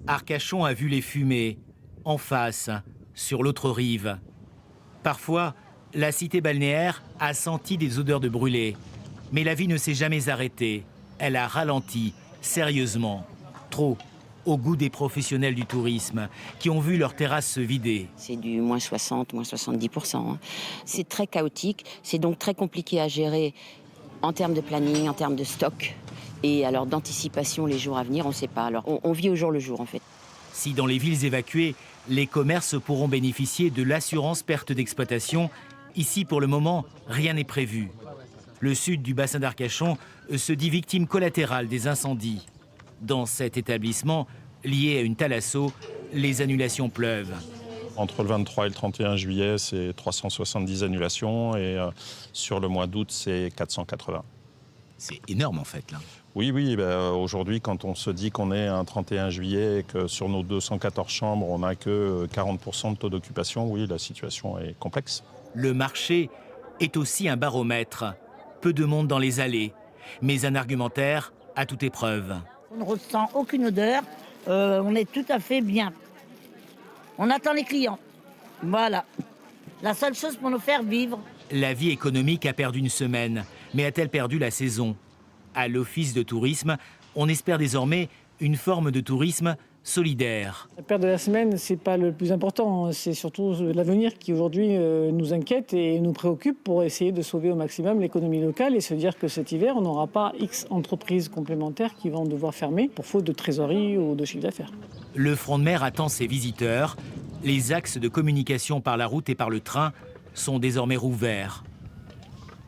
Arcachon a vu les fumées, en face, sur l'autre rive. Parfois, la cité balnéaire a senti des odeurs de brûlé. Mais la vie ne s'est jamais arrêtée. Elle a ralenti, sérieusement. Trop, au goût des professionnels du tourisme, qui ont vu leurs terrasses se vider. C'est du moins 60, moins 70%. Hein. C'est très chaotique, c'est donc très compliqué à gérer en termes de planning, en termes de stock. Et alors d'anticipation les jours à venir, on ne sait pas. Alors on vit au jour le jour en fait. Si dans les villes évacuées, les commerces pourront bénéficier de l'assurance perte d'exploitation, ici pour le moment, rien n'est prévu. Le sud du bassin d'Arcachon se dit victime collatérale des incendies. Dans cet établissement, lié à une thalasso, les annulations pleuvent. Entre le 23 et le 31 juillet, c'est 370 annulations et sur le mois d'août, c'est 480. C'est énorme en fait là. Oui, aujourd'hui, quand on se dit qu'on est un 31 juillet et que sur nos 214 chambres, on n'a que 40% de taux d'occupation, oui, la situation est complexe. Le marché est aussi un baromètre. Peu de monde dans les allées, mais un argumentaire à toute épreuve. On ne ressent aucune odeur, on est tout à fait bien. On attend les clients, voilà. La seule chose pour nous faire vivre. La vie économique a perdu une semaine, mais a-t-elle perdu la saison? À l'Office de tourisme, on espère désormais une forme de tourisme solidaire. La perte de la semaine, ce n'est pas le plus important. C'est surtout l'avenir qui aujourd'hui nous inquiète et nous préoccupe pour essayer de sauver au maximum l'économie locale et se dire que cet hiver, on n'aura pas X entreprises complémentaires qui vont devoir fermer pour faute de trésorerie ou de chiffre d'affaires. Le front de mer attend ses visiteurs. Les axes de communication par la route et par le train sont désormais rouverts.